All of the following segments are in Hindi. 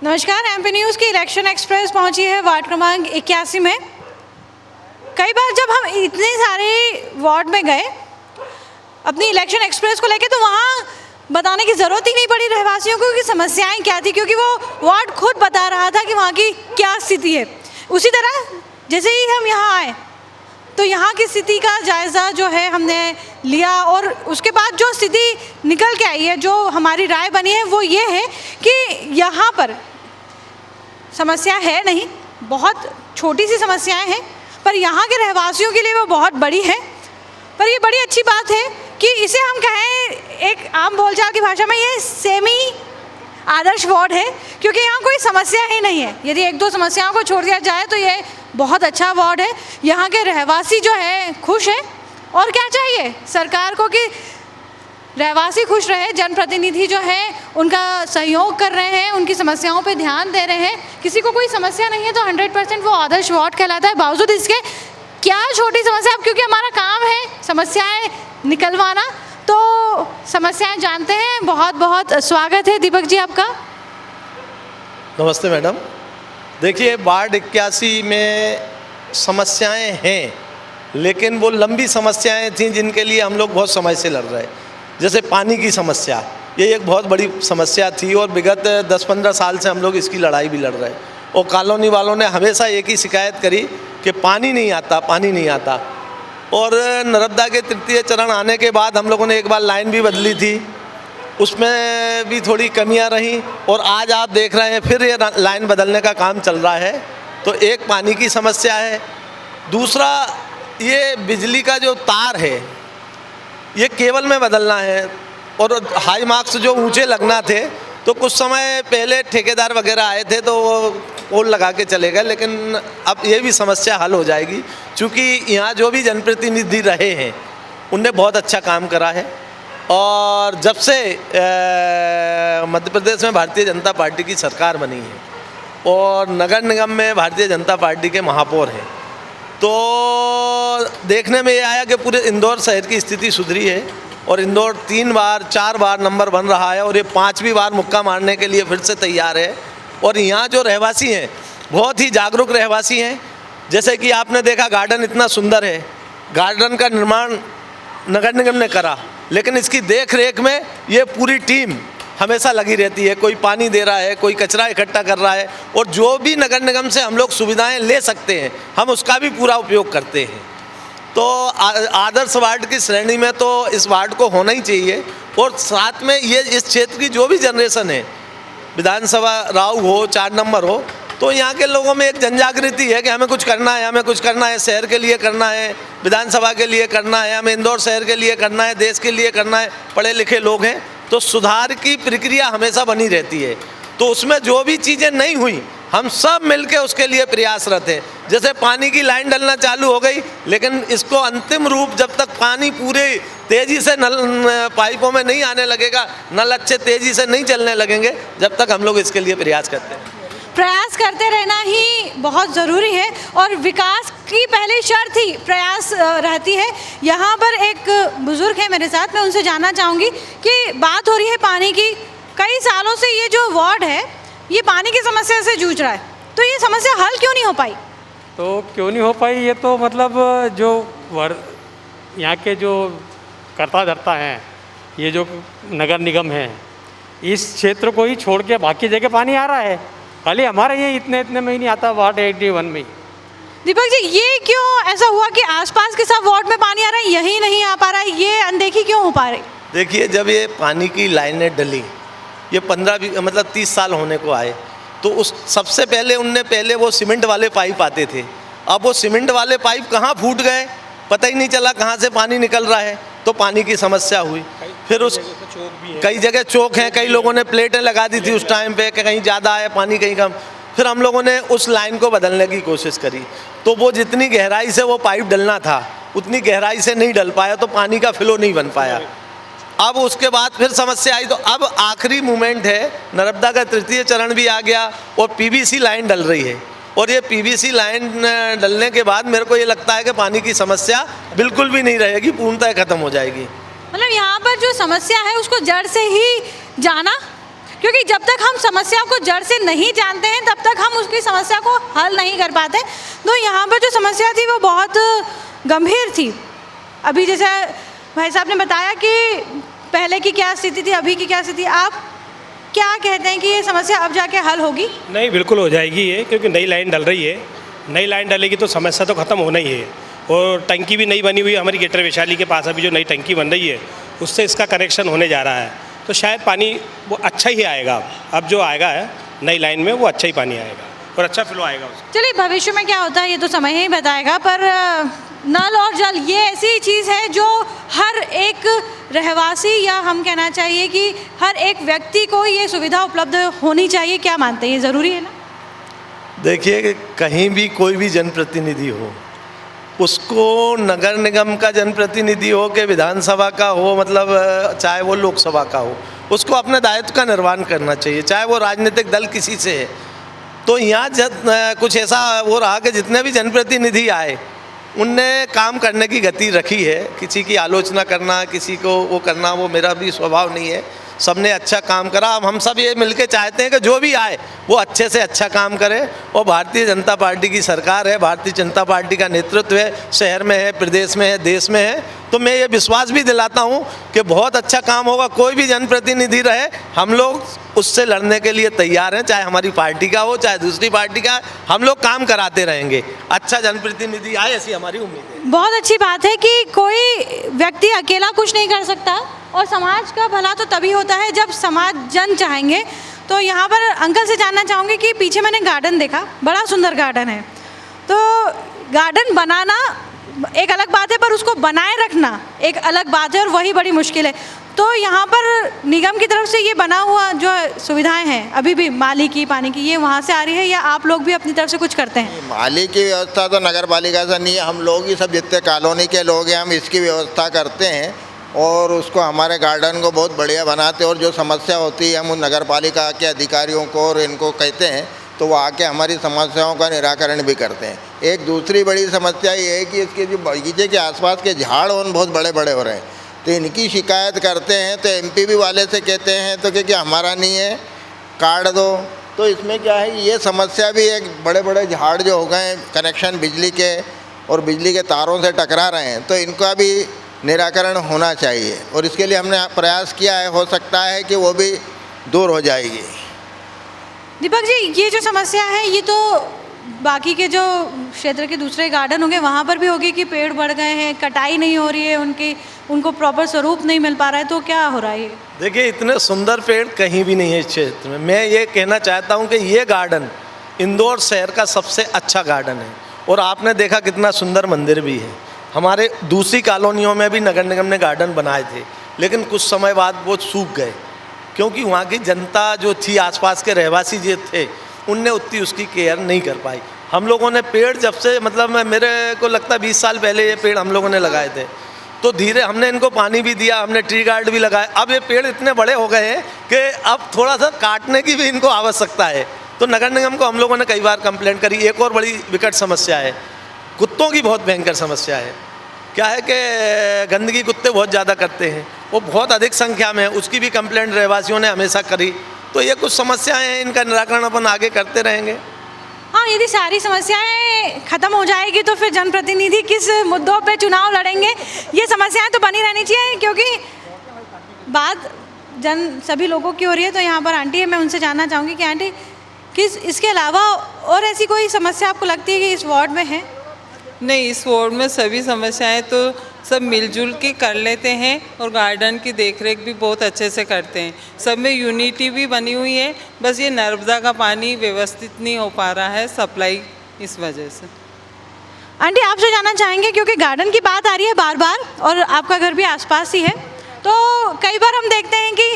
नमस्कार, एमपी न्यूज़ की इलेक्शन एक्सप्रेस पहुंची है वार्ड क्रमांक 81 में। कई बार जब हम इतने सारे वार्ड में गए अपनी इलेक्शन एक्सप्रेस को लेके, तो वहाँ बताने की ज़रूरत ही नहीं पड़ी रहवासियों को कि समस्याएं क्या थी, क्योंकि वो वार्ड खुद बता रहा था कि वहाँ की क्या स्थिति है। उसी तरह जैसे ही हम यहाँ आए तो यहाँ की स्थिति का जायज़ा जो है हमने लिया, और उसके बाद जो स्थिति निकल के आई है, जो हमारी राय बनी है, वो ये है कि यहाँ पर समस्या है नहीं, बहुत छोटी सी समस्याएं हैं, पर यहाँ के रहवासियों के लिए वो बहुत बड़ी है। पर ये बड़ी अच्छी बात है कि इसे हम कहें एक आम बोलचाल की भाषा में, ये सेमी आदर्श वार्ड है, क्योंकि यहाँ कोई समस्या ही नहीं है। यदि एक दो समस्याओं को छोड़ दिया जाए तो ये बहुत अच्छा वार्ड है। यहाँ के रहवासी जो है खुश है, और क्या चाहिए सरकार को कि रहवासी खुश रहे, जनप्रतिनिधि जो है उनका सहयोग कर रहे हैं, उनकी समस्याओं पे ध्यान दे रहे हैं। किसी को कोई समस्या नहीं है तो 100% वो आदर्श वार्ड कहलाता है। बावजूद इसके क्या छोटी समस्या, क्योंकि हमारा काम है समस्याएं निकलवाना, तो समस्याएं जानते हैं। बहुत बहुत स्वागत है दीपक जी आपका। नमस्ते मैडम। देखिए, वार्ड 81 में समस्याएं हैं, लेकिन वो लंबी समस्याएं थीं जिनके लिए हम लोग बहुत समय से लड़ रहे हैं। जैसे पानी की समस्या, ये एक बहुत बड़ी समस्या थी और विगत 10-15 साल से हम लोग इसकी लड़ाई भी लड़ रहे हैं। और कॉलोनी वालों ने हमेशा एक ही शिकायत करी कि पानी नहीं आता, पानी नहीं आता। और नर्मदा के तृतीय चरण आने के बाद हम लोगों ने एक बार लाइन भी बदली थी, उसमें भी थोड़ी कमियां रहीं, और आज आप देख रहे हैं फिर ये लाइन बदलने का काम चल रहा है। तो एक पानी की समस्या है, दूसरा ये बिजली का जो तार है ये केबल में बदलना है, और हाई मार्क्स जो ऊंचे लगना थे, तो कुछ समय पहले ठेकेदार वगैरह आए थे तो वो पोल लगा के चले गए, लेकिन अब ये भी समस्या हल हो जाएगी, क्योंकि यहाँ जो भी जनप्रतिनिधि रहे हैं उनने बहुत अच्छा काम करा है। और जब से मध्य प्रदेश में भारतीय जनता पार्टी की सरकार बनी है और नगर निगम में भारतीय जनता पार्टी के महापौर हैं, तो देखने में ये आया कि पूरे इंदौर शहर की स्थिति सुधरी है, और इंदौर 3-4 बार नंबर बन रहा है, और ये 5वीं बार मुक्का मारने के लिए फिर से तैयार है। और यहाँ जो रहवासी हैं बहुत ही जागरूक रहवासी हैं। जैसे कि आपने देखा गार्डन इतना सुंदर है, गार्डन का निर्माण नगर निगम ने करा, लेकिन इसकी देख रेख में ये पूरी टीम हमेशा लगी रहती है। कोई पानी दे रहा है, कोई कचरा इकट्ठा कर रहा है, और जो भी नगर निगम से हम लोग सुविधाएं ले सकते हैं हम उसका भी पूरा उपयोग करते हैं। तो आदर्श वार्ड की श्रेणी में तो इस वार्ड को होना ही चाहिए। और साथ में ये इस क्षेत्र की जो भी जनरेशन है, विधानसभा राव हो 4 नंबर हो, तो यहाँ के लोगों में एक जनजागृति है कि हमें कुछ करना है, हमें कुछ करना है, शहर के लिए करना है, विधानसभा के लिए करना है, हमें इंदौर शहर के लिए करना है, देश के लिए करना है। पढ़े लिखे लोग हैं, तो सुधार की प्रक्रिया हमेशा बनी रहती है। तो उसमें जो भी चीज़ें नहीं हुई हम सब मिलके उसके लिए प्रयासरत हैं। जैसे पानी की लाइन डलना चालू हो गई, लेकिन इसको अंतिम रूप जब तक पानी पूरे तेज़ी से नल पाइपों में नहीं आने लगेगा, नल अच्छे तेज़ी से नहीं चलने लगेंगे, जब तक हम लोग इसके लिए प्रयास करते हैं। प्रयास करते रहना ही बहुत ज़रूरी है, और विकास की पहली शर्त ही प्रयास रहती है। यहाँ पर एक बुज़ुर्ग है मेरे साथ, मैं उनसे जानना चाहूँगी कि बात हो रही है पानी की। कई सालों से ये जो वार्ड है ये पानी की समस्या से जूझ रहा है, तो ये समस्या हल क्यों नहीं हो पाई? तो क्यों नहीं हो पाई, ये तो मतलब जो यहाँ के जो कर्ता धर्ता हैं, ये जो नगर निगम है, इस क्षेत्र को ही छोड़ के बाकी जगह पानी आ रहा है, खाली हमारे यहाँ इतने में ही नहीं आता, वार्ड 81 में। दीपक जी, ये क्यों ऐसा हुआ कि आसपास के सब वार्ड में पानी आ रहा है, यही नहीं आ पा रहा है, ये अनदेखी क्यों हो पा रही? देखिए, जब ये पानी की लाइनें डली, ये 30 साल होने को आए, तो उस सबसे पहले वो सीमेंट वाले पाइप आते थे। अब वो सीमेंट वाले पाइप कहाँ फूट गए, पता ही नहीं चला कहाँ से पानी निकल रहा है, तो पानी की समस्या हुई। फिर उस कई जगह चौक हैं, कई लोगों ने प्लेटें लगा दी थी उस टाइम पे कि कहीं ज़्यादा है पानी कहीं कम। फिर हम लोगों ने उस लाइन को बदलने की कोशिश करी, तो वो जितनी गहराई से वो पाइप डलना था उतनी गहराई से नहीं डल पाया, तो पानी का फ्लो नहीं बन पाया। अब उसके बाद फिर समस्या आई, तो अब आखिरी मोमेंट है, नर्मदा का तृतीय चरण भी आ गया और पीवीसी लाइन डल रही है। और ये पीवीसी लाइन डलने के बाद मेरे को ये लगता है कि पानी की समस्या बिल्कुल भी नहीं रहेगी, पूर्णतः खत्म हो जाएगी। मतलब यहाँ पर जो समस्या है उसको जड़ से ही जाना, क्योंकि जब तक हम समस्या को जड़ से नहीं जानते हैं तब तक हम उसकी समस्या को हल नहीं कर पाते। तो यहाँ पर जो समस्या थी वो बहुत गंभीर थी। अभी जैसे भाई साहब ने बताया कि पहले की क्या स्थिति थी, अभी की क्या स्थिति, आप क्या कहते हैं कि ये समस्या अब जाके हल होगी? नहीं, बिल्कुल हो जाएगी ये, क्योंकि नई लाइन डल रही है। नई लाइन डलेगी तो समस्या तो ख़त्म होना ही है। और टंकी भी नई बनी हुई है हमारी गेटर वैशाली के पास, अभी जो नई टंकी बन रही है उससे इसका कनेक्शन होने जा रहा है, तो शायद पानी वो अच्छा ही आएगा। अब जो आएगा है नई लाइन में वो अच्छा ही पानी आएगा और अच्छा फ्लो आएगा उसका। चलिए भविष्य में क्या होता है ये तो समय ही बताएगा, पर नल और जल ये ऐसी चीज़ है जो हर एक रहवासी, या हम कहना चाहिए कि हर एक व्यक्ति को ये सुविधा उपलब्ध होनी चाहिए। क्या मानते हैं, ये ज़रूरी है ना? देखिए, कहीं भी कोई भी जनप्रतिनिधि हो, उसको नगर निगम का जनप्रतिनिधि हो कि विधानसभा का हो, मतलब चाहे वो लोकसभा का हो, उसको अपने दायित्व का निर्वहन करना चाहिए, चाहे वो राजनीतिक दल किसी से है। तो यहाँ कुछ ऐसा हो रहा कि जितने भी जनप्रतिनिधि आए उनने काम करने की गति रखी है। किसी की आलोचना करना, किसी को वो करना, वो मेरा भी स्वभाव नहीं है। सबने अच्छा काम करा। अब हम सब ये मिलके चाहते हैं कि जो भी आए वो अच्छे से अच्छा काम करे। और भारतीय जनता पार्टी की सरकार है, भारतीय जनता पार्टी का नेतृत्व है, शहर में है, प्रदेश में है, देश में है, तो मैं ये विश्वास भी दिलाता हूँ कि बहुत अच्छा काम होगा। कोई भी जनप्रतिनिधि रहे, हम लोग उससे लड़ने के लिए तैयार हैं, चाहे हमारी पार्टी का हो, चाहे दूसरी पार्टी का, हम लोग काम कराते रहेंगे। अच्छा जनप्रतिनिधि आए, ऐसी हमारी उम्मीद है। बहुत अच्छी बात है कि कोई व्यक्ति अकेला कुछ नहीं कर सकता, और समाज का भला तो तभी होता है जब समाज जन चाहेंगे। तो यहाँ पर अंकल से जानना चाहूँगी कि पीछे मैंने गार्डन देखा, बड़ा सुंदर गार्डन है। तो गार्डन बनाना एक अलग बात है, पर उसको बनाए रखना एक अलग बात है, और वही बड़ी मुश्किल है। तो यहाँ पर निगम की तरफ से ये बना हुआ जो सुविधाएं हैं, अभी भी माली की, पानी की, ये वहाँ से आ रही है, या आप लोग भी अपनी तरफ से कुछ करते हैं? माली की व्यवस्था तो नगर पालिका से नहीं है, हम लोग ही सब जितने कॉलोनी के लोग हैं हम इसकी व्यवस्था करते हैं और उसको हमारे गार्डन को बहुत बढ़िया बनाते हैं। और जो समस्या होती है हम उन नगर पालिका के अधिकारियों को और इनको कहते हैं, तो वो आके हमारी समस्याओं का निराकरण भी करते हैं। एक दूसरी बड़ी समस्या ये है कि इसके जो बगीचे के आसपास के झाड़ उन बहुत बड़े बड़े हो रहे हैं, तो इनकी शिकायत करते हैं तो एमपी वाले से कहते हैं तो कि हमारा नहीं है, काट दो। तो इसमें क्या है, ये समस्या भी एक बड़े बड़े झाड़ जो हो गए कनेक्शन बिजली के और बिजली के तारों से टकरा रहे हैं, तो इनका भी निराकरण होना चाहिए। और इसके लिए हमने प्रयास किया है, हो सकता है कि वो भी दूर हो जाएगी। दीपक जी, ये जो समस्या है ये तो बाकी के जो क्षेत्र के दूसरे गार्डन होंगे वहाँ पर भी होगी कि पेड़ बढ़ गए हैं, कटाई नहीं हो रही है, उनको प्रॉपर स्वरूप नहीं मिल पा रहा है, तो क्या हो रहा है ये? देखिए, इतने सुंदर पेड़ कहीं भी नहीं है इस क्षेत्र में। मैं ये कहना चाहता हूँ कि ये गार्डन इंदौर शहर का सबसे अच्छा गार्डन है। और आपने देखा कितना सुंदर मंदिर भी है। हमारे दूसरी कॉलोनियों में भी नगर निगम ने गार्डन बनाए थे, लेकिन कुछ समय बाद वो सूख गए, क्योंकि वहाँ की जनता जो थी, आसपास के रहवासी जो थे, उनने उतनी उसकी केयर नहीं कर पाई। हम लोगों ने पेड़ जब से, मतलब मेरे को लगता है 20 साल पहले ये पेड़ हम लोगों ने लगाए थे, तो धीरे हमने इनको पानी भी दिया, हमने ट्री गार्ड भी लगाए। अब ये पेड़ इतने बड़े हो गए हैं कि अब थोड़ा सा काटने की भी इनको आवश्यकता है। तो नगर निगम को हम लोगों ने कई बार कंप्लेंट करी। एक और बड़ी विकट समस्या है, कुत्तों की बहुत भयंकर समस्या है। क्या है कि गंदगी कुत्ते बहुत ज़्यादा करते हैं, वो बहुत अधिक संख्या में है, उसकी भी कंप्लेंट रहवासियों ने हमेशा करी। तो ये कुछ समस्याएं हैं, इनका निराकरण अपन आगे करते रहेंगे। हाँ, यदि सारी समस्याएं खत्म हो जाएगी तो फिर जनप्रतिनिधि किस मुद्दों पे चुनाव लड़ेंगे? ये समस्याएं तो बनी रहनी चाहिए, क्योंकि बात सभी लोगों की हो रही है। तो यहाँ पर आंटी है, मैं उनसे जानना चाहूँगी कि आंटी, किस इसके अलावा और ऐसी कोई समस्या आपको लगती है कि इस वार्ड में है? नहीं, इस वार्ड में सभी समस्याएं तो सब मिलजुल के कर लेते हैं और गार्डन की देखरेख भी बहुत अच्छे से करते हैं। सब में यूनिटी भी बनी हुई है, बस ये नर्मदा का पानी व्यवस्थित नहीं हो पा रहा है सप्लाई, इस वजह से। आंटी, आपसे जानना चाहेंगे, क्योंकि गार्डन की बात आ रही है बार बार और आपका घर भी आसपास ही है, तो कई बार हम देखते हैं कि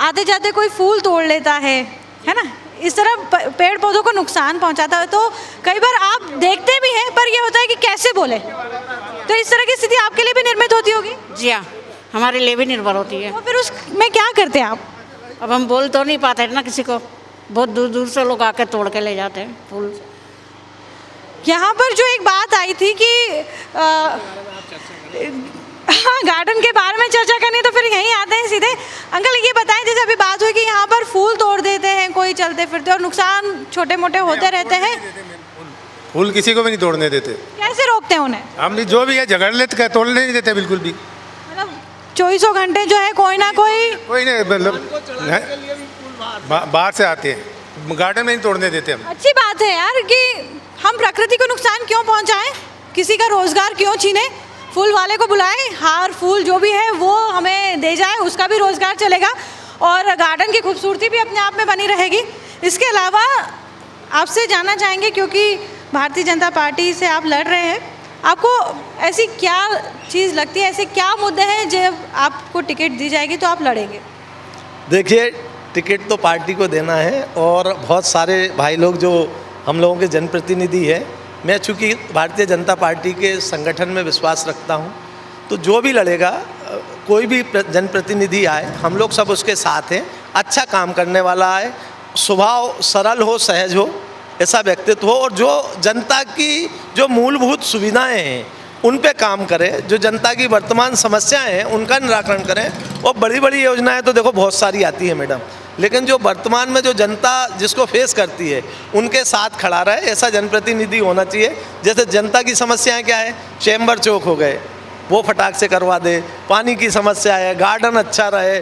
आते जाते कोई फूल तोड़ लेता है ना, इस तरह पेड़ पौधों को नुकसान पहुंचाता है। तो कई बार आप देखते भी हैं, पर ये होता है कि कैसे बोले, तो इस तरह की स्थिति आपके लिए भी निर्मित होती होगी? जी हाँ, हमारे लिए भी निर्भर होती है। तो फिर उसमें क्या करते हैं आप? अब हम बोल तो नहीं पाते ना किसी को, बहुत दूर दूर से लोग आके तोड़ के ले जाते हैं फूल। यहाँ पर जो एक बात आई थी कि हाँ, गार्डन के बारे में चर्चा करनी, तो फिर यहीं आते हैं सीधे। अंकल ये बताएं, जैसे अभी बात हुई कि यहाँ पर फूल तोड़ देते हैं कोई चलते फिरते और नुकसान छोटे मोटे होते रहते हैं, फूल किसी को भी नहीं तोड़ने देते। कैसे रोकते हैं उन्हें? हम भी जो भी है झगड़ लेते, तोड़ने नहीं देते बिल्कुल भी। मतलब 24 घंटे जो है कोई ना कोई नहीं, मतलब बाहर से आते हैं, गार्डन में नहीं तोड़ने देते हम। अच्छी बात है यार कि हम प्रकृति को नुकसान क्यों पहुंचाएं, किसी का रोजगार क्यों छीने। फूल वाले को बुलाएं, हार फूल जो भी है वो हमें दे जाए, उसका भी रोजगार चलेगा और गार्डन की खूबसूरती भी अपने आप में बनी रहेगी। इसके अलावा आपसे जानना चाहेंगे, क्योंकि भारतीय जनता पार्टी से आप लड़ रहे हैं, आपको ऐसी क्या चीज़ लगती है, ऐसे क्या मुद्दे हैं जब आपको टिकट दी जाएगी तो आप लड़ेंगे? देखिए, टिकट तो पार्टी को देना है और बहुत सारे भाई लोग जो हम लोगों के जनप्रतिनिधि हैं, मैं चूँकि भारतीय जनता पार्टी के संगठन में विश्वास रखता हूँ, तो जो भी लड़ेगा, कोई भी जनप्रतिनिधि आए, हम लोग सब उसके साथ हैं। अच्छा काम करने वाला है, स्वभाव सरल हो, सहज हो, ऐसा व्यक्तित्व हो और जो जनता की जो मूलभूत सुविधाएं हैं उन पे काम करे, जो जनता की वर्तमान समस्याएं हैं उनका निराकरण करें। और बड़ी बड़ी योजनाएं तो देखो बहुत सारी आती है मैडम, लेकिन जो वर्तमान में जो जनता जिसको फेस करती है उनके साथ खड़ा रहे, ऐसा जनप्रतिनिधि होना चाहिए। जैसे जनता की समस्याएं क्या है, चैम्बर चौक हो गए, वो फटाक से करवा दे, पानी की समस्या है, गार्डन अच्छा रहे,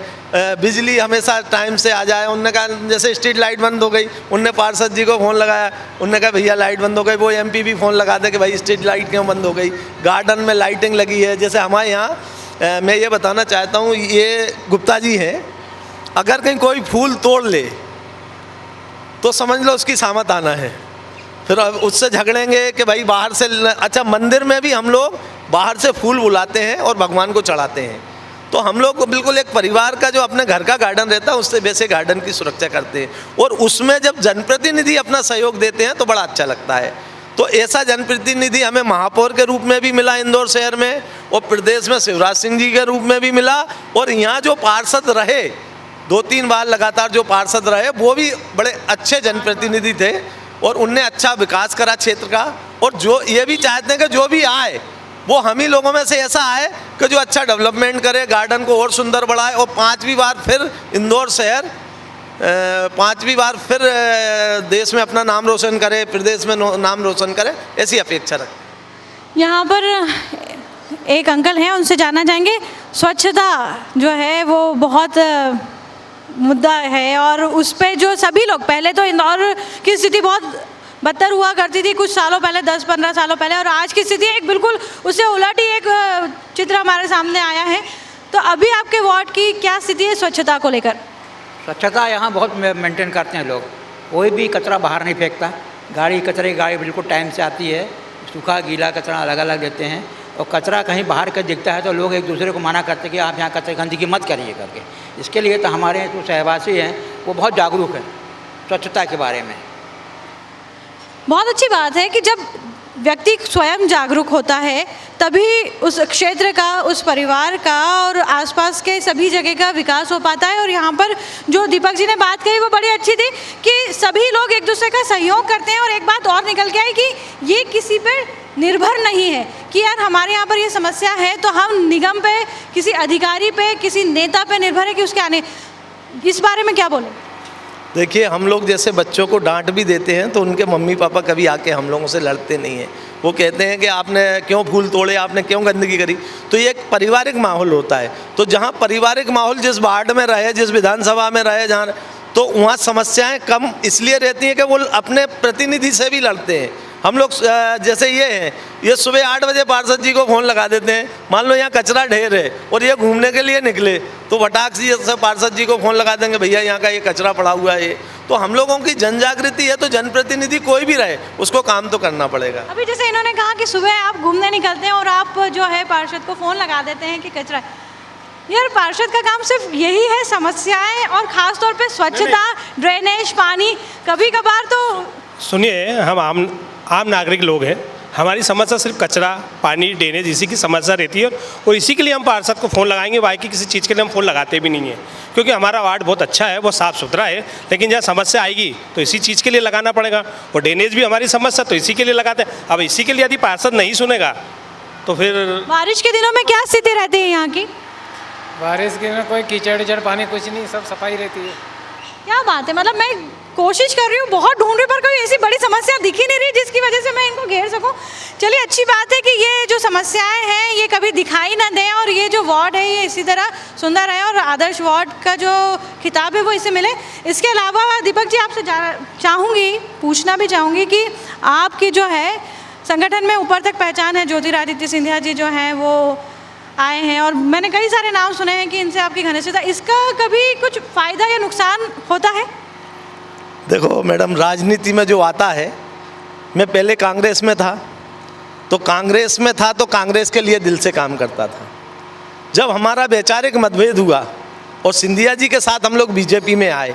बिजली हमेशा टाइम से आ जाए। उनने कहा जैसे स्ट्रीट लाइट बंद हो गई, उनने पार्षद जी को फ़ोन लगाया, उनने कहा भैया लाइट बंद हो गई, वो एमपी भी फ़ोन लगा दे कि भाई स्ट्रीट लाइट क्यों बंद हो गई। गार्डन में लाइटिंग लगी है, जैसे हमारे यहाँ मैं ये बताना चाहता हूँ, ये गुप्ता जी हैं, अगर कहीं कोई फूल तोड़ ले तो समझ लो उसकी सामत आना है, फिर उससे झगड़ेंगे कि भाई बाहर से। अच्छा, मंदिर में भी हम लोग बाहर से फूल बुलाते हैं और भगवान को चढ़ाते हैं, तो हम लोग बिल्कुल एक परिवार का जो अपने घर का गार्डन रहता है उससे वैसे गार्डन की सुरक्षा करते हैं। और उसमें जब जनप्रतिनिधि अपना सहयोग देते हैं तो बड़ा अच्छा लगता है। तो ऐसा जनप्रतिनिधि हमें महापौर के रूप में भी मिला इंदौर शहर में, और प्रदेश में शिवराज सिंह जी के रूप में भी मिला, और यहाँ जो पार्षद रहे 2-3 बार लगातार जो पार्षद रहे वो भी बड़े अच्छे जनप्रतिनिधि थे और उनने अच्छा विकास करा क्षेत्र का। और जो ये भी चाहते हैं कि जो भी आए वो हम ही लोगों में से ऐसा आए कि जो अच्छा डेवलपमेंट करे, गार्डन को और सुंदर बढ़ाए, और 5वीं बार फिर इंदौर शहर 5वीं बार फिर देश में अपना नाम रोशन करे, प्रदेश में नाम रोशन करे, ऐसी अपेक्षा रखें। यहाँ पर एक अंकल हैं, उनसे जानना चाहेंगे, स्वच्छता जो है वो बहुत मुद्दा है और उस पे जो सभी लोग, पहले तो इंदौर की स्थिति बहुत बदतर हुआ करती थी कुछ सालों पहले, 10-15 सालों पहले, और आज की स्थिति एक बिल्कुल उससे उलट ही एक चित्र हमारे सामने आया है। तो अभी आपके वार्ड की क्या स्थिति है स्वच्छता को लेकर? स्वच्छता यहाँ बहुत मेंटेन करते हैं लोग, कोई भी कचरा बाहर नहीं फेंकता, कचरे की गाड़ी बिल्कुल टाइम से आती है, सूखा गीला कचरा अलग अलग देते हैं, और कचरा कहीं बाहर का दिखता है तो लोग एक दूसरे को मना करते हैं कि आप यहाँ कचरे गंदगी मत करिए करके। इसके लिए तो हमारे जो सहवासी हैं वो बहुत जागरूक हैं स्वच्छता के बारे में। बहुत अच्छी बात है कि जब व्यक्ति स्वयं जागरूक होता है तभी उस क्षेत्र का, उस परिवार का और आसपास के सभी जगह का विकास हो पाता है। और यहाँ पर जो दीपक जी ने बात कही वो बड़ी अच्छी थी कि सभी लोग एक दूसरे का सहयोग करते हैं। और एक बात और निकल के आई कि ये किसी पर निर्भर नहीं है कि यार हमारे यहाँ पर ये समस्या है तो हम निगम पे, किसी अधिकारी पे, किसी नेता पे निर्भर है कि उसके आने। इस बारे में क्या बोलें? देखिए, हम लोग जैसे बच्चों को डांट भी देते हैं तो उनके मम्मी पापा कभी आके हम लोगों से लड़ते नहीं हैं। वो कहते हैं कि आपने क्यों फूल तोड़े, आपने क्यों गंदगी करी। तो ये एक पारिवारिक माहौल होता है। तो जहाँ पारिवारिक माहौल जिस वार्ड में रहे, जिस विधानसभा में रहे, जहाँ तो वहाँ समस्याएं कम इसलिए रहती हैं कि वो अपने प्रतिनिधि से भी लड़ते हैं। हम लोग जैसे ये हैं, ये सुबह 8 बजे पार्षद जी को फ़ोन लगा देते हैं, मान लो यहाँ कचरा ढेर है और ये घूमने के लिए निकले तो फटाक से पार्षद जी को फ़ोन लगा देंगे, भैया यहाँ का ये कचरा पड़ा हुआ है। ये तो हम लोगों की जनजागृति है, तो जनप्रतिनिधि कोई भी रहे उसको काम तो करना पड़ेगा। अभी जैसे इन्होंने कहा कि सुबह आप घूमने निकलते हैं और आप जो है पार्षद को फ़ोन लगा देते हैं कि कचरा, यार पार्षद का काम सिर्फ यही है समस्याएं और ख़ास तौर पे स्वच्छता, ड्रेनेज, पानी। कभी कभार तो सुनिए, हम आम नागरिक लोग हैं, हमारी समस्या सिर्फ कचरा, पानी, ड्रेनेज, इसी की समस्या रहती है और इसी के लिए हम पार्षद को फ़ोन लगाएंगे। बाकी किसी चीज़ के लिए हम फ़ोन लगाते भी नहीं हैं, क्योंकि हमारा वार्ड बहुत अच्छा है, वो साफ़ सुथरा है, लेकिन जहाँ समस्या आएगी तो इसी चीज़ के लिए लगाना पड़ेगा। और ड्रेनेज भी हमारी समस्या, तो इसी के लिए लगाते हैं। अब इसी के लिए यदि पार्षद नहीं सुनेगा तो फिर बारिश के दिनों में क्या स्थिति रहती है यहाँ की? बारिश के में कोई कीचड़ पानी कुछ नहीं, सब सफाई रहती है। क्या बात है, मतलब मैं कोशिश कर रही हूँ, बहुत ढूंढ रही हूँ, पर कोई ऐसी बड़ी समस्या दिख ही नहीं रही जिसकी वजह से मैं इनको घेर सकूँ। चलिए, अच्छी बात है कि ये जो समस्याएं हैं ये कभी दिखाई ना दें और ये जो वार्ड है ये इसी तरह सुंदर है और आदर्श वार्ड का जो खिताब है वो इसे मिले। इसके अलावा दीपक जी, आपसे पूछना भी चाहूँगी कि आपकी जो है संगठन में ऊपर तक पहचान है, ज्योतिरादित्य सिंधिया जी जो हैं वो आए हैं और मैंने कई सारे नाम सुने हैं कि इनसे आपकी घनिष्ठता, इसका कभी कुछ फ़ायदा या नुकसान होता है? देखो मैडम, राजनीति में जो आता है, मैं पहले कांग्रेस में था तो कांग्रेस के लिए दिल से काम करता था। जब हमारा वैचारिक मतभेद हुआ और सिंधिया जी के साथ हम लोग बीजेपी में आए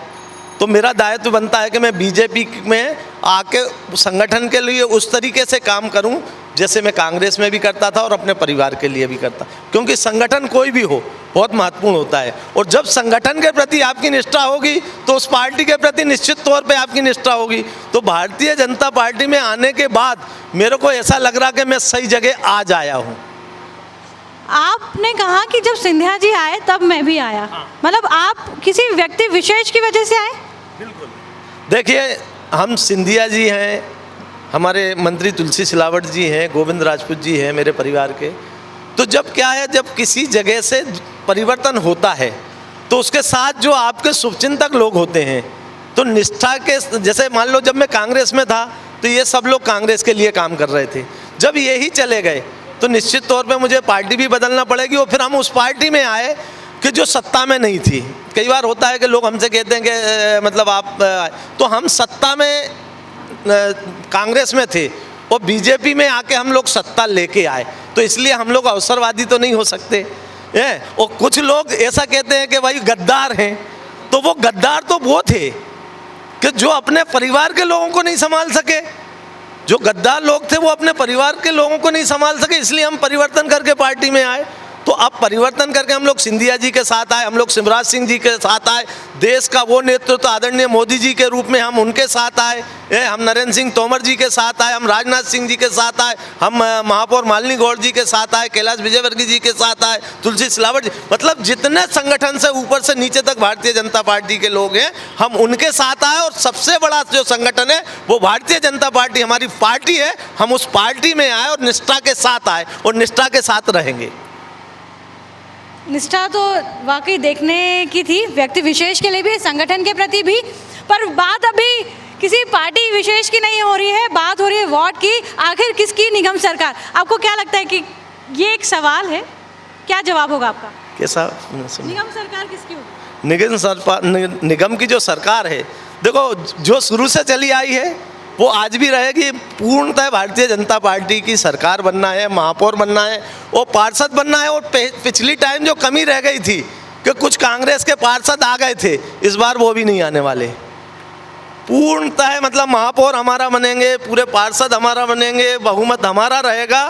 तो मेरा दायित्व बनता है कि मैं बीजेपी में आके संगठन के लिए उस तरीके से काम करूं जैसे मैं कांग्रेस में भी करता था और अपने परिवार के लिए भी करता, क्योंकि संगठन कोई भी हो बहुत महत्वपूर्ण होता है। और जब संगठन के प्रति आपकी निष्ठा होगी तो उस पार्टी के प्रति निश्चित तौर पे आपकी निष्ठा होगी। तो भारतीय जनता पार्टी में आने के बाद मेरे को ऐसा लग रहा कि मैं सही जगह आज आया हूँ। आपने कहा कि जब सिंधिया जी आए तब मैं भी आया, मतलब आप किसी व्यक्ति विशेष की वजह से आए? बिल्कुल। देखिए, हम सिंधिया जी हैं, हमारे मंत्री तुलसी सिलावट जी हैं, गोविंद राजपूत जी हैं मेरे परिवार के। तो जब क्या है, जब किसी जगह से परिवर्तन होता है तो उसके साथ जो आपके शुभचिंतक लोग होते हैं तो निष्ठा के, जैसे मान लो जब मैं कांग्रेस में था तो ये सब लोग कांग्रेस के लिए काम कर रहे थे। जब ये ही चले गए तो निश्चित तौर पे मुझे पार्टी भी बदलना पड़ेगी और फिर हम उस पार्टी में आए कि जो सत्ता में नहीं थी। कई बार होता है कि लोग हमसे कहते हैं कि मतलब आप, तो हम सत्ता में कांग्रेस में थे और बीजेपी में आके हम लोग सत्ता लेके आए, तो इसलिए हम लोग अवसरवादी तो नहीं हो सकते हैं। और कुछ लोग ऐसा कहते हैं कि भाई गद्दार हैं, तो वो गद्दार तो वो थे कि जो अपने परिवार के लोगों को नहीं संभाल सके। जो गद्दार लोग थे वो अपने परिवार के लोगों को नहीं संभाल सके, इसलिए हम परिवर्तन करके पार्टी में आए। तो अब परिवर्तन करके हम लोग सिंधिया जी के साथ आए, हम लोग शिवराज सिंह जी के साथ आए, देश का वो नेतृत्व आदरणीय मोदी जी के रूप में हम उनके साथ आए, हम नरेंद्र सिंह तोमर जी के साथ आए, हम राजनाथ सिंह जी के साथ आए, हम महापौर मालिनी गौड़ जी के साथ आए, कैलाश विजयवर्गीय जी के साथ आए, तुलसी सिलावट जी, मतलब जितने संगठन से ऊपर से नीचे तक भारतीय जनता पार्टी के लोग हैं हम उनके साथ आए। और सबसे बड़ा जो संगठन है वो भारतीय जनता पार्टी हमारी पार्टी है, हम उस पार्टी में आए और निष्ठा के साथ आए और निष्ठा के साथ रहेंगे। निष्ठा तो वाकई देखने की थी, व्यक्ति विशेष के लिए भी, संगठन के प्रति भी, पर बात अभी किसी पार्टी विशेष की नहीं हो रही है, बात हो रही है वार्ड की। आखिर किसकी निगम सरकार? आपको क्या लगता है कि ये एक सवाल है, क्या जवाब होगा आपका? कैसा? निगम सरकार किसकी होगी? निगम की जो सरकार है, देखो जो शुरू से चली आई है वो आज भी रहेगी। पूर्णतः भारतीय जनता पार्टी की सरकार बनना है, महापौर बनना है और पार्षद बनना है। और पिछली टाइम जो कमी रह गई थी कि कुछ कांग्रेस के पार्षद आ गए थे, इस बार वो भी नहीं आने वाले। पूर्णतः मतलब महापौर हमारा बनेंगे, पूरे पार्षद हमारा बनेंगे, बहुमत हमारा रहेगा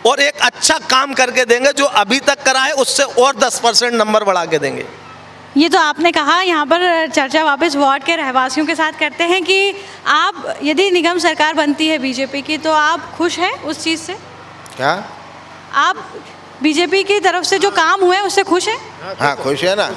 और एक अच्छा काम करके देंगे। जो अभी तक करा है उससे और 10% नंबर बढ़ा के देंगे। ये तो आपने कहा, यहाँ पर चर्चा वापस वार्ड के रहवासियों के साथ करते हैं कि आप यदि निगम सरकार बनती है बीजेपी की तो आप खुश हैं उस चीज़ से? क्या आप बीजेपी की तरफ से जो काम हुए उससे खुश हैं? हाँ, खुश है ना।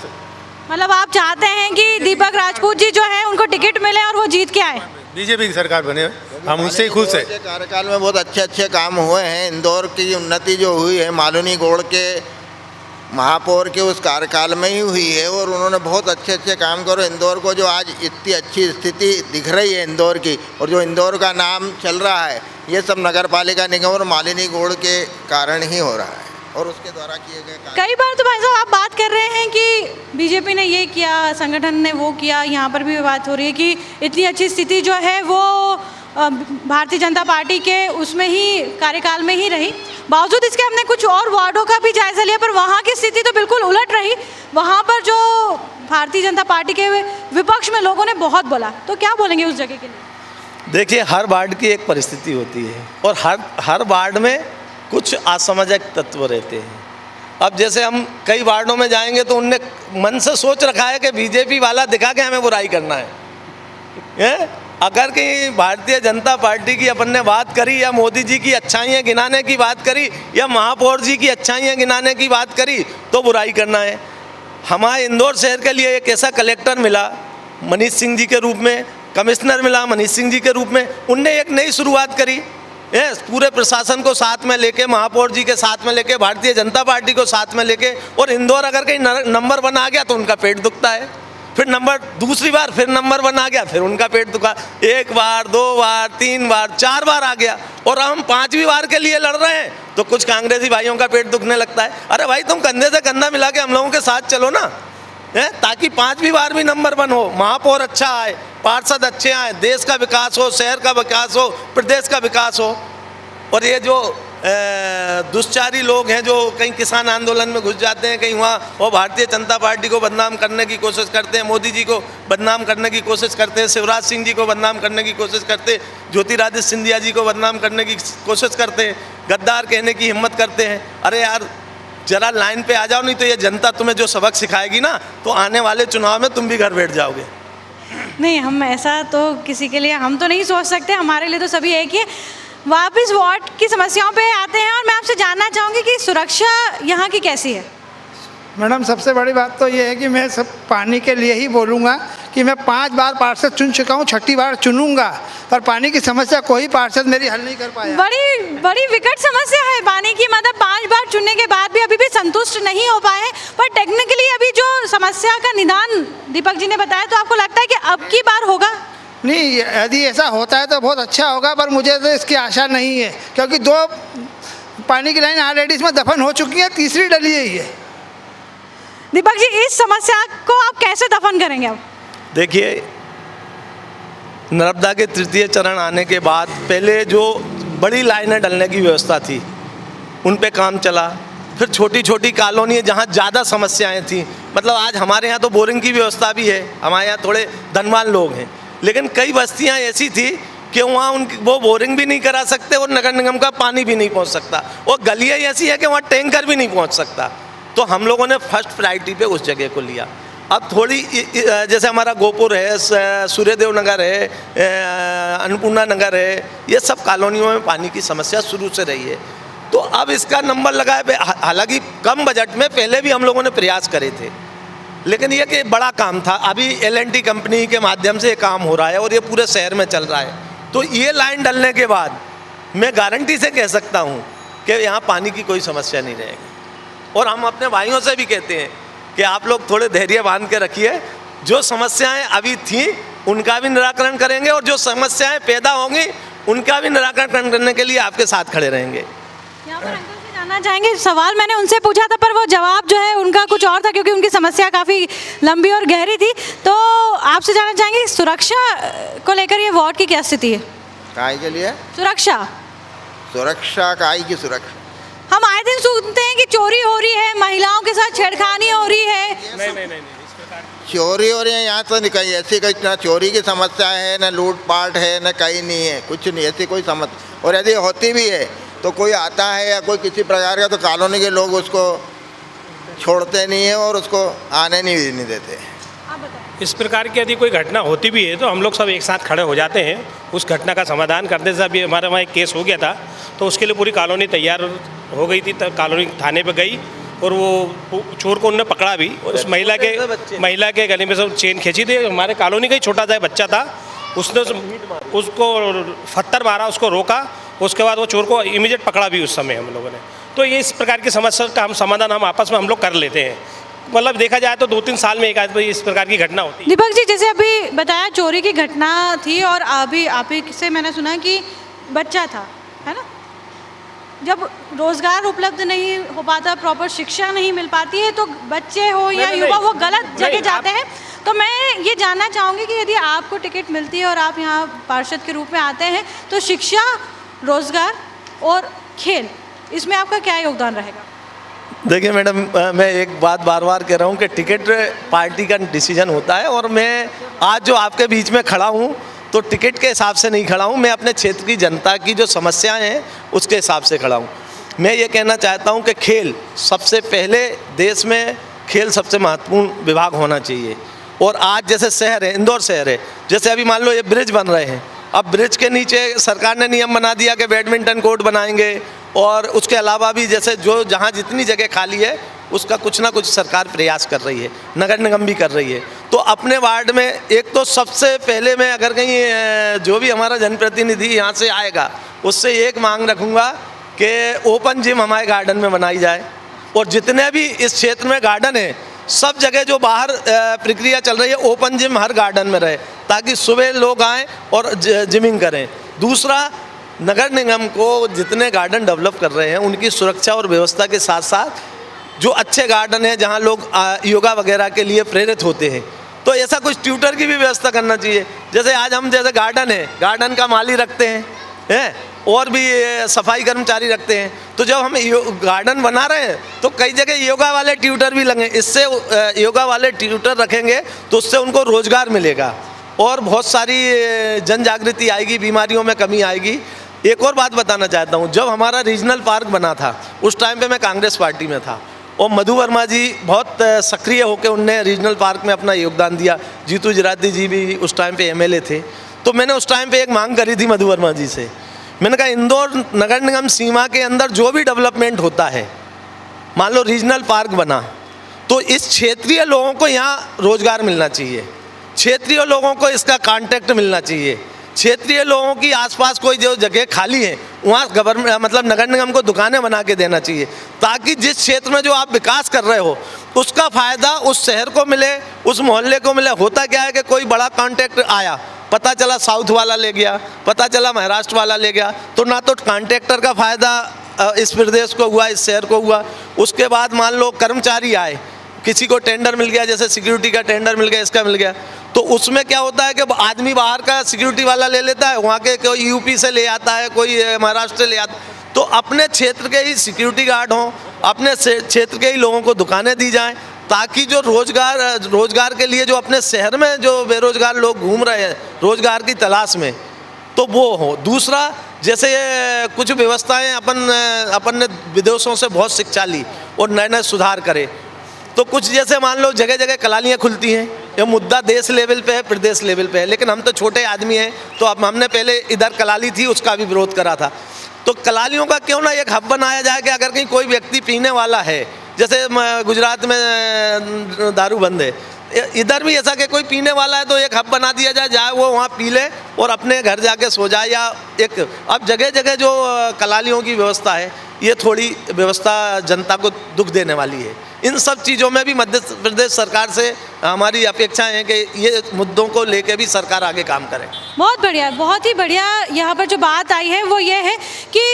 मतलब आप चाहते हैं कि दीपक राजपूत जी जो है उनको टिकट मिले और वो जीत के आए? बीजेपी की सरकार बने, हम उससे ही खुश हैं। कार्यकाल में बहुत अच्छे काम हुए हैं। इंदौर की उन्नति जो हुई है मालिनी गौड़ के महापौर के उस कार्यकाल में ही हुई है और उन्होंने बहुत अच्छे काम करो। इंदौर को जो आज इतनी अच्छी स्थिति दिख रही है इंदौर की, और जो इंदौर का नाम चल रहा है, ये सब नगर पालिका निगम और मालिनी गौड़ के कारण ही हो रहा है और उसके द्वारा किए गए। कई बार तो भाई साहब आप बात कर रहे हैं कि बीजेपी ने ये किया, संगठन ने वो किया, यहाँ पर भी बात हो रही है कि इतनी अच्छी स्थिति जो है वो भारतीय जनता पार्टी के उसमें ही कार्यकाल में ही रही। बावजूद इसके हमने कुछ और वार्डों का भी जायजा लिया पर वहाँ की स्थिति तो बिल्कुल उलट रही। वहाँ पर जो भारतीय जनता पार्टी के विपक्ष में लोगों ने बहुत बोला, तो क्या बोलेंगे उस जगह के लिए? देखिए, हर वार्ड की एक परिस्थिति होती है और हर वार्ड में कुछ असामाजिक तत्व रहते हैं। अब जैसे हम कई वार्डों में जाएंगे तो उनने मन से सोच रखा है कि बीजेपी वाला दिखा के हमें बुराई करना है। अगर कि भारतीय जनता पार्टी की अपन ने बात करी या मोदी जी की अच्छाइयाँ गिनाने की बात करी या महापौर जी की अच्छाइयाँ गिनाने की बात करी तो बुराई करना है। हमारे इंदौर शहर के लिए एक ऐसा कलेक्टर मिला मनीष सिंह जी के रूप में, कमिश्नर मिला मनीष सिंह जी के रूप में, उनने एक नई शुरुआत करी। पूरे प्रशासन को साथ में लेके, महापौर जी के साथ में लेके, भारतीय जनता पार्टी को साथ में लेके, और इंदौर अगर कहीं नंबर 1 आ गया तो उनका पेट दुखता है। फिर दूसरी बार फिर नंबर 1 आ गया, फिर उनका पेट दुखा। 1 बार, 2 बार, 3 बार, 4 बार आ गया और हम 5वीं बार के लिए लड़ रहे हैं तो कुछ कांग्रेसी भाइयों का पेट दुखने लगता है। अरे भाई, तुम कंधे से कंधा मिला के हम लोगों के साथ चलो ना, ताकि 5वीं बार भी नंबर 1 हो, महापौर अच्छा आए, पार्षद अच्छे आए, देश का विकास हो, शहर का विकास हो, प्रदेश का विकास हो। और ये जो दुष्चारी लोग हैं जो कहीं किसान आंदोलन में घुस जाते हैं, कहीं वहाँ वो भारतीय जनता पार्टी को बदनाम करने की कोशिश करते हैं, मोदी जी को बदनाम करने की कोशिश करते हैं, शिवराज सिंह जी को बदनाम करने की कोशिश करते हैं, ज्योतिरादित्य सिंधिया जी को बदनाम करने की कोशिश करते हैं, गद्दार कहने की हिम्मत करते हैं। अरे यार, जरा लाइन पे आ जाओ, नहीं तो ये जनता तुम्हें जो सबक सिखाएगी ना तो आने वाले चुनाव में तुम भी घर बैठ जाओगे। नहीं, हम ऐसा तो किसी के लिए हम तो नहीं सोच सकते, हमारे लिए तो सभी एक ही है। वापस वार्ड की समस्याओं पे आते हैं और मैं आपसे जानना चाहूँगी कि सुरक्षा यहाँ की कैसी है? मैडम, सबसे बड़ी बात तो ये है कि मैं सब पानी के लिए ही बोलूँगा कि मैं 5 बार पार्षद चुन चुका हूँ, 6ठी बार चुनूंगा, पर पानी की समस्या कोई पार्षद मेरी हल नहीं कर पाया। बड़ी विकट समस्या है पानी की, मतलब 5 बार चुनने के बाद भी अभी भी संतुष्ट नहीं हो पाए। पर टेक्निकली अभी जो समस्या का निदान दीपक जी ने बताया, तो आपको लगता है कि अब की बार होगा? नहीं, यदि ऐसा होता है तो बहुत अच्छा होगा, पर मुझे तो इसकी आशा नहीं है, क्योंकि 2 पानी की लाइन ऑलरेडी इसमें दफन हो चुकी है, तीसरी डली ही है। दीपक जी, इस समस्या को आप कैसे दफन करेंगे? अब देखिए, नर्मदा के 3य चरण आने के बाद पहले जो बड़ी लाइनें डलने की व्यवस्था थी उन पे काम चला। फिर छोटी छोटी कॉलोनी जहाँ ज़्यादा समस्याएं थी, मतलब आज हमारे यहाँ तो बोरिंग की व्यवस्था भी है, हमारे यहाँ थोड़े धनवान लोग हैं, लेकिन कई बस्तियाँ ऐसी थी कि वहाँ वो बोरिंग भी नहीं करा सकते और नगर निगम का पानी भी नहीं पहुँच सकता, और गलियाँ ऐसी है कि वहाँ टैंकर भी नहीं पहुँच सकता। तो हम लोगों ने फर्स्ट प्रायोरिटी पे उस जगह को लिया। अब थोड़ी जैसे हमारा गोपुर है, सूर्यदेव नगर है, अन्नपूर्णा नगर है, ये सब कॉलोनियों में पानी की समस्या शुरू से रही है। तो अब इसका नंबर लगा है, हालांकि कम बजट में पहले भी हम लोगों ने प्रयास करे थे, लेकिन ये कि बड़ा काम था। अभी L&T कंपनी के माध्यम से ये काम हो रहा है और ये पूरे शहर में चल रहा है। तो ये लाइन डलने के बाद मैं गारंटी से कह सकता हूँ कि यहाँ पानी की कोई समस्या नहीं रहेगी। और हम अपने भाइयों से भी कहते हैं कि आप लोग थोड़े धैर्य बांध के रखिए, जो समस्याएं अभी थी उनका भी निराकरण करेंगे और जो समस्याएं पैदा होंगी उनका भी निराकरण करने के लिए आपके साथ खड़े रहेंगे। यहाँ पर अंकल से जानना चाहेंगे, सवाल मैंने उनसे पूछा था पर वो जवाब जो है उनका कुछ और था, क्योंकि उनकी समस्या काफ़ी लंबी और गहरी थी। तो आपसे जानना चाहेंगे, सुरक्षा को लेकर ये वार्ड की क्या स्थिति है? काय के लिए? सुरक्षा काय की सुरक्षा? हम आए दिन सुनते हैं कि चोरी हो रही है, महिलाओं के साथ छेड़खानी हो रही है। नहीं, चोरी हो रही है यहाँ तो नहीं, कहीं ऐसी कोई ना चोरी की समस्या है, ना लूटपाट है, ना कहीं नहीं है, कुछ नहीं ऐसी कोई समस्या। और यदि होती भी है तो कोई आता है या कोई किसी प्रकार का, तो कॉलोनी के लोग उसको छोड़ते नहीं है और उसको आने नहीं देते। इस प्रकार की यदि कोई घटना होती भी है तो हम लोग सब एक साथ खड़े हो जाते हैं उस घटना का समाधान करने से। अभी हमारे वहाँ एक केस हो गया था, तो उसके लिए पूरी कॉलोनी तैयार हो गई थी, तब कॉलोनी थाने पे गई और वो चोर को उन्होंने पकड़ा भी। उस महिला के गले में सब चेन खींची थी। हमारे कॉलोनी का ही छोटा सा बच्चा था, उसने उसको पत्थर मारा, उसको रोका, उसके बाद वो चोर को इमीडिएट पकड़ा भी उस समय हम लोगों ने। तो ये इस प्रकार की समस्या का हम समाधान हम आपस में हम लोग कर लेते हैं। मतलब देखा जाए तो 2-3 साल में एक आध इस प्रकार की घटना होती है। दीपक जी, जैसे अभी बताया चोरी की घटना थी और अभी आप ही से मैंने सुना कि बच्चा था, है ना? जब रोजगार उपलब्ध नहीं हो पाता, प्रॉपर शिक्षा नहीं मिल पाती है, तो बच्चे हो या युवा वो गलत जगह जाते हैं। तो मैं ये जानना चाहूँगी कि यदि आपको टिकट मिलती है और आप यहाँ पार्षद के रूप में आते हैं, तो शिक्षा, रोजगार और खेल, इसमें आपका क्या योगदान रहेगा? देखिए मैडम, मैं एक बात बार बार कह रहा हूँ कि टिकट पार्टी का डिसीजन होता है, और मैं आज जो आपके बीच में खड़ा हूँ तो टिकट के हिसाब से नहीं खड़ा हूँ, मैं अपने क्षेत्र की जनता की जो समस्याएं हैं उसके हिसाब से खड़ा हूँ। मैं ये कहना चाहता हूँ कि खेल सबसे पहले, देश में खेल सबसे महत्वपूर्ण विभाग होना चाहिए। और आज जैसे शहर है, इंदौर शहर है, जैसे अभी मान लो ये ब्रिज बन रहे हैं, अब ब्रिज के नीचे सरकार ने नियम बना दिया कि बैडमिंटन कोर्ट बनाएंगे, और उसके अलावा भी जैसे जो जहाँ जितनी जगह खाली है उसका कुछ ना कुछ सरकार प्रयास कर रही है, नगर निगम भी कर रही है। तो अपने वार्ड में एक तो सबसे पहले मैं अगर कहीं जो भी हमारा जनप्रतिनिधि यहाँ से आएगा उससे एक मांग रखूँगा कि ओपन जिम हमारे गार्डन में बनाई जाए, और जितने भी इस क्षेत्र में गार्डन है सब जगह जो बाहर प्रक्रिया चल रही है ओपन जिम हर गार्डन में रहे, ताकि सुबह लोग आएँ और जिमिंग करें। दूसरा, नगर निगम को जितने गार्डन डेवलप कर रहे हैं उनकी सुरक्षा और व्यवस्था के साथ साथ जो अच्छे गार्डन हैं जहां लोग योगा वगैरह के लिए प्रेरित होते हैं, तो ऐसा कुछ ट्यूटर की भी व्यवस्था करना चाहिए। जैसे आज हम जैसे गार्डन है, गार्डन का माली रखते हैं और भी सफाई कर्मचारी रखते हैं, तो जब हम गार्डन बना रहे हैं तो कई जगह योगा वाले ट्यूटर भी लगे। इससे योगा वाले ट्यूटर रखेंगे तो उससे उनको रोज़गार मिलेगा और बहुत सारी जन जागृति आएगी, बीमारियों में कमी आएगी। एक और बात बताना चाहता हूँ, जब हमारा रीजनल पार्क बना था उस टाइम पे मैं कांग्रेस पार्टी में था और मधु वर्मा जी बहुत सक्रिय होकर उनने रीजनल पार्क में अपना योगदान दिया। जीतू जराती जी भी उस टाइम पे एमएलए थे। तो मैंने उस टाइम पे एक मांग करी थी मधु वर्मा जी से, मैंने कहा इंदौर नगर निगम सीमा के अंदर जो भी डेवलपमेंट होता है, मान लो रीजनल पार्क बना, तो इस क्षेत्रीय लोगों को यहाँ रोज़गार मिलना चाहिए, क्षेत्रीय लोगों को इसका कॉन्टैक्ट मिलना चाहिए, क्षेत्रीय लोगों की आसपास कोई जो जगह खाली है वहाँ गवर्नमेंट मतलब नगर निगम को दुकानें बना के देना चाहिए, ताकि जिस क्षेत्र में जो आप विकास कर रहे हो उसका फ़ायदा उस शहर को मिले, उस मोहल्ले को मिले। होता क्या है कि कोई बड़ा कॉन्ट्रैक्ट आया, पता चला साउथ वाला ले गया, पता चला महाराष्ट्र वाला ले गया, तो ना तो कॉन्ट्रैक्टर का फ़ायदा इस प्रदेश को हुआ, इस शहर को हुआ। उसके बाद मान लो कर्मचारी आए, किसी को टेंडर मिल गया, जैसे सिक्योरिटी का टेंडर मिल गया, इसका मिल गया, तो उसमें क्या होता है कि आदमी बाहर का सिक्योरिटी वाला ले लेता है, वहाँ के कोई यूपी से ले आता है, कोई महाराष्ट्र से ले आता है। तो अपने क्षेत्र के ही सिक्योरिटी गार्ड हों, अपने क्षेत्र के ही लोगों को दुकानें दी जाएं, ताकि जो रोज़गार के लिए जो अपने शहर में जो बेरोज़गार लोग घूम रहे हैं रोज़गार की तलाश में, तो वो हो। दूसरा, जैसे कुछ व्यवस्थाएं अपन ने विदेशों से बहुत शिक्षा ली और नए नए सुधार करे, तो कुछ जैसे मान लो जगह जगह कलालियाँ खुलती हैं, ये मुद्दा देश लेवल पे है, प्रदेश लेवल पे है, लेकिन हम तो छोटे आदमी हैं, तो अब हमने पहले इधर कलाली थी उसका भी विरोध करा था। तो कलालियों का क्यों ना एक हब बनाया जाए कि अगर कहीं कोई व्यक्ति पीने वाला है, जैसे गुजरात में दारू बंद है, इधर भी ऐसा कि कोई पीने वाला है तो एक हब बना दिया जाए, जाए वो वहाँ पी ले और अपने घर जाके सो जाए। या एक अब जगह जगह जो कलालियों की व्यवस्था है, ये थोड़ी व्यवस्था जनता को दुख देने वाली है। इन सब चीज़ों में भी मध्य प्रदेश सरकार से हमारी अपेक्षा है कि ये मुद्दों को लेकर भी सरकार आगे काम करे। बहुत बढ़िया, बहुत ही बढ़िया। यहाँ पर जो बात आई है वो ये है कि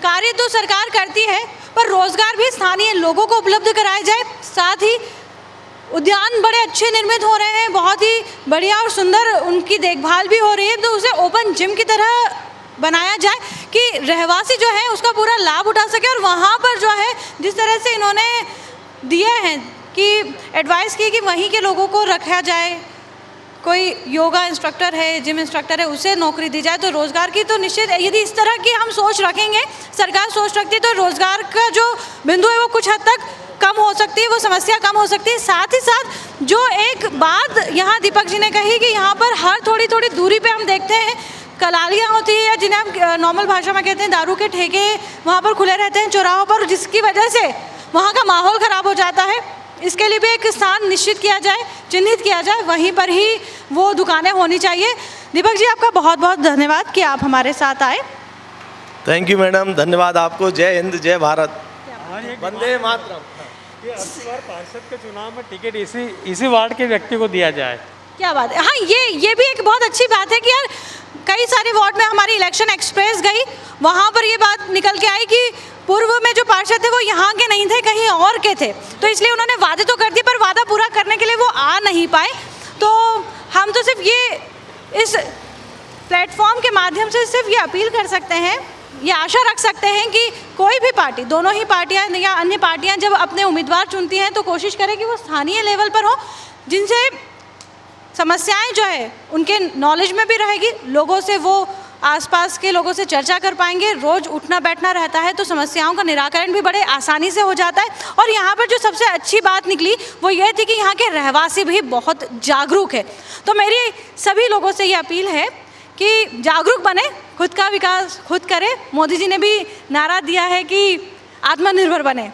कार्य तो सरकार करती है, पर रोज़गार भी स्थानीय लोगों को उपलब्ध कराया जाए। साथ ही उद्यान बड़े अच्छे निर्मित हो रहे हैं, बहुत ही बढ़िया और सुंदर उनकी देखभाल भी हो रही है, तो उसे ओपन जिम की तरह बनाया जाए कि रहवासी जो है उसका पूरा लाभ उठा सके। और वहाँ पर जो है जिस तरह से इन्होंने दिए हैं कि एडवाइस की कि वहीं के लोगों को रखा जाए, कोई योगा इंस्ट्रक्टर है, जिम इंस्ट्रक्टर है, उसे नौकरी दी जाए, तो रोज़गार की तो निश्चित, यदि इस तरह की हम सोच रखेंगे, सरकार सोच रखती है, तो रोज़गार का जो बिंदु है वो कुछ हद तक कम हो सकती है, वो समस्या कम हो सकती है। साथ ही साथ जो एक बात यहाँ दीपक जी ने कही कि यहाँ पर हर थोड़ी थोड़ी दूरी पे हम देखते हैं कलालियाँ होती है, या जिन्हें हम नॉर्मल भाषा में कहते हैं दारू के ठेके वहाँ पर खुले रहते हैं चौराहों पर, जिसकी वजह से वहाँ का माहौल ख़राब हो जाता है। इसके लिए भी एक स्थान निश्चित किया जाए, चिन्हित किया जाए, वहीं पर ही वो दुकानें होनी चाहिए। दीपक जी, आपका बहुत बहुत धन्यवाद कि आप हमारे साथ आए। थैंक यू मैडम, धन्यवाद आपको। जय हिंद, जय भारत, वंदे मातरम। कि अगली बार पार्षद के चुनाव में टिकट इसी वार्ड के व्यक्ति को दिया जाए। क्या बात है। हाँ, ये भी एक बहुत अच्छी बात है कि यार कई सारे वार्ड में हमारी इलेक्शन एक्सप्रेस गई, वहाँ पर ये बात निकल के आई कि पूर्व में जो पार्षद थे वो यहाँ के नहीं थे, कहीं और के थे, तो इसलिए उन्होंने वादे तो कर दिए पर वादा पूरा करने के लिए वो आ नहीं पाए। तो हम तो सिर्फ ये इस प्लेटफॉर्म के माध्यम से सिर्फ ये अपील कर सकते हैं, ये आशा रख सकते हैं कि कोई भी पार्टी, दोनों ही पार्टियां या अन्य पार्टियां जब अपने उम्मीदवार चुनती हैं तो कोशिश करें कि वो स्थानीय लेवल पर हो, जिनसे समस्याएं जो है उनके नॉलेज में भी रहेगी, लोगों से वो आसपास के लोगों से चर्चा कर पाएंगे, रोज़ उठना बैठना रहता है तो समस्याओं का निराकरण भी बड़े आसानी से हो जाता है। और यहाँ पर जो सबसे अच्छी बात निकली वो ये थी कि यहाँ के रहवासी भी बहुत जागरूक है। तो मेरी सभी लोगों से ये अपील है कि जागरूक बने, खुद का विकास खुद करें। मोदी जी ने भी नारा दिया है कि आत्मनिर्भर बने।